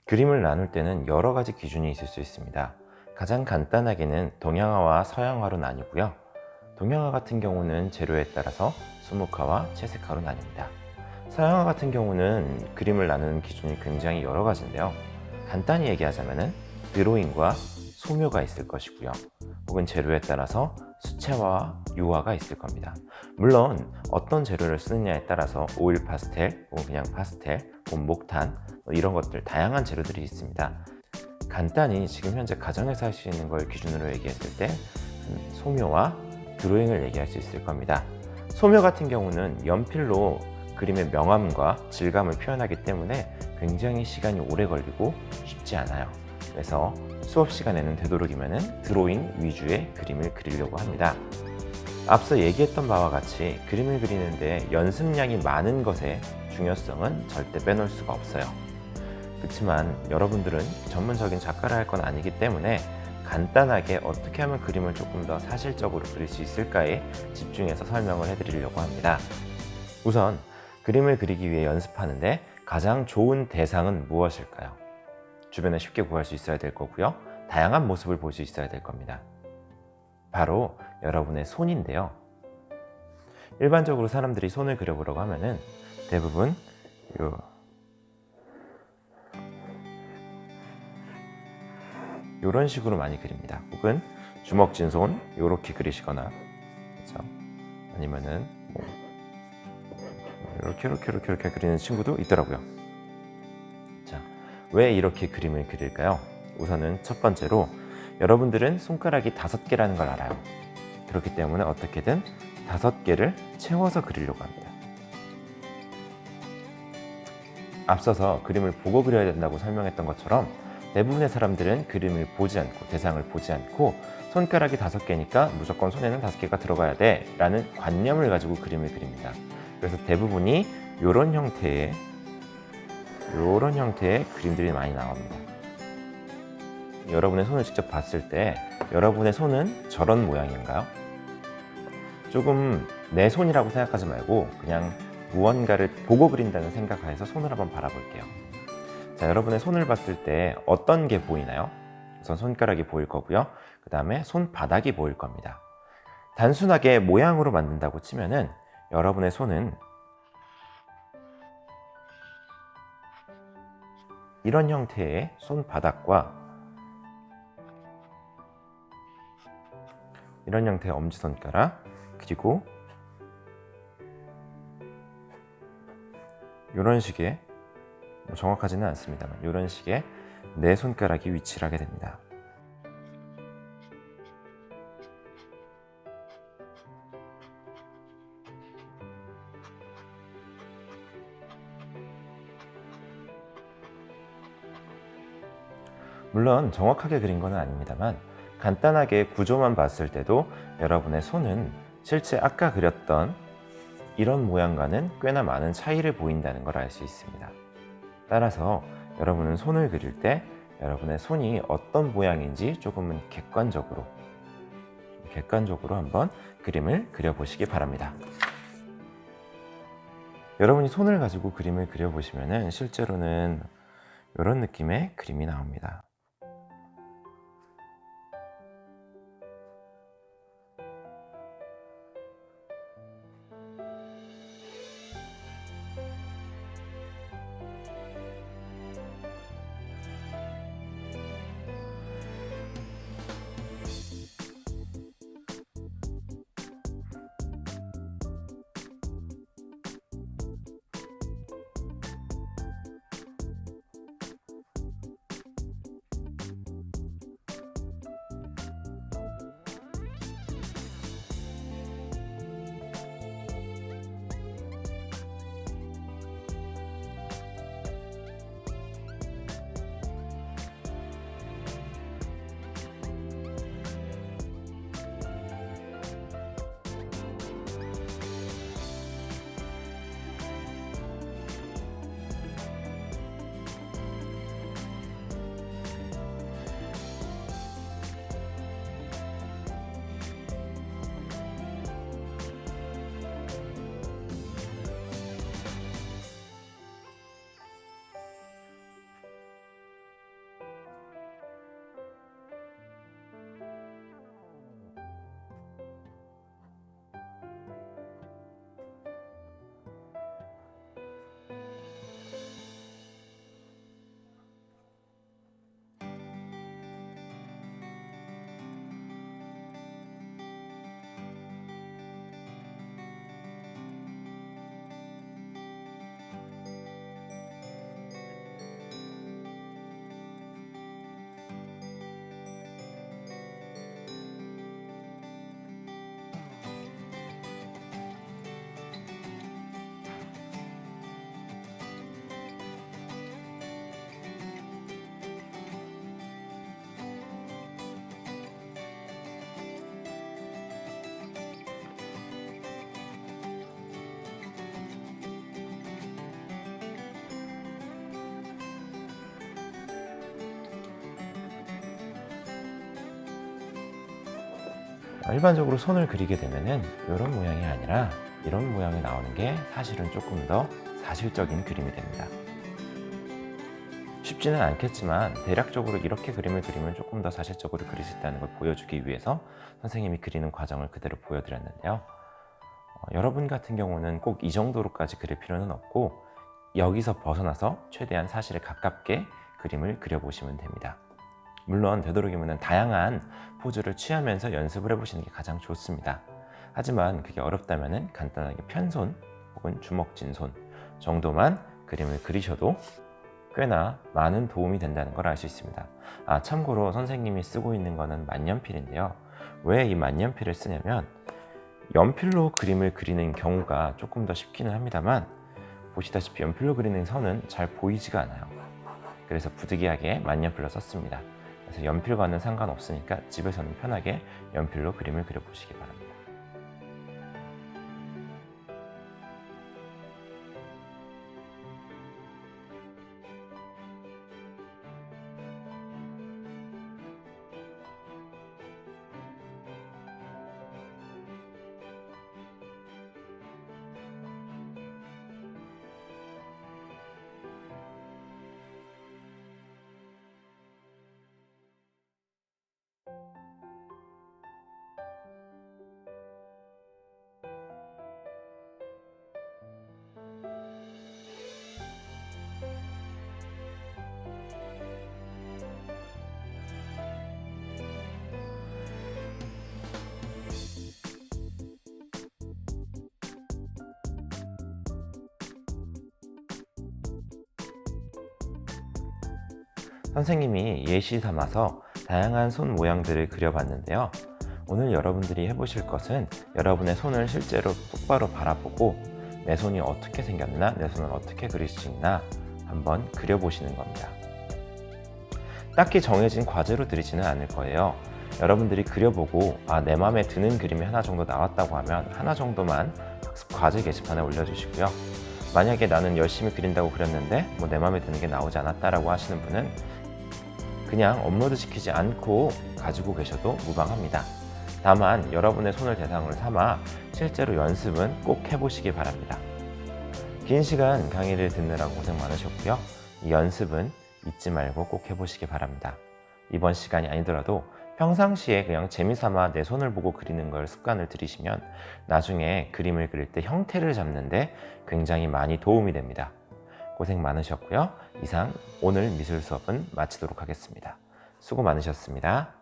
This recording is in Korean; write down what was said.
그림을 나눌 때는 여러 가지 기준이 있을 수 있습니다. 가장 간단하게는 동양화와 서양화로 나뉘고요. 동양화 같은 경우는 재료에 따라서 수묵화와 채색화로 나뉩니다. 서양화 같은 경우는 그림을 나누는 기준이 굉장히 여러 가지인데요. 간단히 얘기하자면 드로잉과 소묘가 있을 것이고요. 혹은 재료에 따라서 수채화와 유화가 있을 겁니다. 물론 어떤 재료를 쓰느냐에 따라서 오일 파스텔, 혹은 그냥 파스텔, 혹은 목탄 이런 것들 다양한 재료들이 있습니다. 간단히 지금 현재 가정에서 할 수 있는 걸 기준으로 얘기했을 때 소묘와 드로잉을 얘기할 수 있을 겁니다. 소묘 같은 경우는 연필로 그림의 명암과 질감을 표현하기 때문에 굉장히 시간이 오래 걸리고 쉽지 않아요. 그래서 수업 시간에는 되도록이면 드로잉 위주의 그림을 그리려고 합니다. 앞서 얘기했던 바와 같이 그림을 그리는데 연습량이 많은 것의 중요성은 절대 빼놓을 수가 없어요. 그렇지만 여러분들은 전문적인 작가를 할 건 아니기 때문에 간단하게 어떻게 하면 그림을 조금 더 사실적으로 그릴 수 있을까에 집중해서 설명을 해드리려고 합니다. 우선 그림을 그리기 위해 연습하는데 가장 좋은 대상은 무엇일까요? 주변에 쉽게 구할 수 있어야 될 거고요. 다양한 모습을 볼 수 있어야 될 겁니다. 바로 여러분의 손인데요. 일반적으로 사람들이 손을 그려보려고 하면은 대부분 이런 식으로 많이 그립니다. 혹은 주먹진 손 이렇게 그리시거나, 그렇죠? 아니면은 이렇게 그리는 친구도 있더라고요. 자, 왜 이렇게 그림을 그릴까요? 우선은 첫 번째로 여러분들은 손가락이 5개라는 걸 알아요. 그렇기 때문에 어떻게든 5개를 채워서 그리려고 합니다. 앞서서 그림을 보고 그려야 된다고 설명했던 것처럼 대부분의 사람들은 그림을 보지 않고, 대상을 보지 않고 손가락이 5개니까 무조건 손에는 5개가 들어가야 돼 라는 관념을 가지고 그림을 그립니다. 그래서 대부분이 이런 형태의 그림들이 많이 나옵니다. 여러분의 손을 직접 봤을 때 여러분의 손은 저런 모양인가요? 조금 내 손이라고 생각하지 말고 그냥 무언가를 보고 그린다는 생각하에서 손을 한번 바라볼게요. 자, 여러분의 손을 봤을 때 어떤 게 보이나요? 우선 손가락이 보일 거고요. 그 다음에 손바닥이 보일 겁니다. 단순하게 모양으로 만든다고 치면은 여러분의 손은 이런 형태의 손바닥과 이런 형태의 엄지손가락, 그리고 이런 식의, 정확하지는 않습니다만 이런 식의 네 손가락이 위치를 하게 됩니다. 물론 정확하게 그린 건 아닙니다만 간단하게 구조만 봤을 때도 여러분의 손은 실제 아까 그렸던 이런 모양과는 꽤나 많은 차이를 보인다는 걸 알 수 있습니다. 따라서 여러분은 손을 그릴 때 여러분의 손이 어떤 모양인지 조금은 객관적으로 한번 그림을 그려보시기 바랍니다. 여러분이 손을 가지고 그림을 그려보시면 실제로는 이런 느낌의 그림이 나옵니다. 일반적으로 손을 그리게 되면은 이런 모양이 아니라 이런 모양이 나오는 게 사실은 조금 더 사실적인 그림이 됩니다. 쉽지는 않겠지만 대략적으로 이렇게 그림을 그리면 조금 더 사실적으로 그릴 수 있다는 걸 보여주기 위해서 선생님이 그리는 과정을 그대로 보여드렸는데요. 여러분 같은 경우는 꼭 이 정도로까지 그릴 필요는 없고 여기서 벗어나서 최대한 사실에 가깝게 그림을 그려보시면 됩니다. 물론 되도록이면 다양한 포즈를 취하면서 연습을 해보시는 게 가장 좋습니다. 하지만 그게 어렵다면 간단하게 편손 혹은 주먹진 손 정도만 그림을 그리셔도 꽤나 많은 도움이 된다는 걸 알 수 있습니다. 참고로 선생님이 쓰고 있는 거는 만년필인데요. 왜 이 만년필을 쓰냐면 연필로 그림을 그리는 경우가 조금 더 쉽기는 합니다만 보시다시피 연필로 그리는 선은 잘 보이지가 않아요. 그래서 부득이하게 만년필로 썼습니다. 그래서 연필과는 상관없으니까 집에서는 편하게 연필로 그림을 그려보시기 바랍니다. 선생님이 예시 삼아서 다양한 손 모양들을 그려봤는데요. 오늘 여러분들이 해보실 것은 여러분의 손을 실제로 똑바로 바라보고 내 손이 어떻게 생겼나, 내 손을 어떻게 그릴 수 있나 한번 그려보시는 겁니다. 딱히 정해진 과제로 드리지는 않을 거예요. 여러분들이 그려보고 내 마음에 드는 그림이 하나 정도 나왔다고 하면 하나 정도만 학습 과제 게시판에 올려주시고요. 만약에 나는 열심히 그린다고 그렸는데 내 마음에 드는 게 나오지 않았다라고 하시는 분은 그냥 업로드 시키지 않고 가지고 계셔도 무방합니다. 다만 여러분의 손을 대상으로 삼아 실제로 연습은 꼭 해보시기 바랍니다. 긴 시간 강의를 듣느라고 고생 많으셨고요. 이 연습은 잊지 말고 꼭 해보시기 바랍니다. 이번 시간이 아니더라도 평상시에 그냥 재미삼아 내 손을 보고 그리는 걸 습관을 들이시면 나중에 그림을 그릴 때 형태를 잡는데 굉장히 많이 도움이 됩니다. 고생 많으셨고요. 이상 오늘 미술 수업은 마치도록 하겠습니다. 수고 많으셨습니다.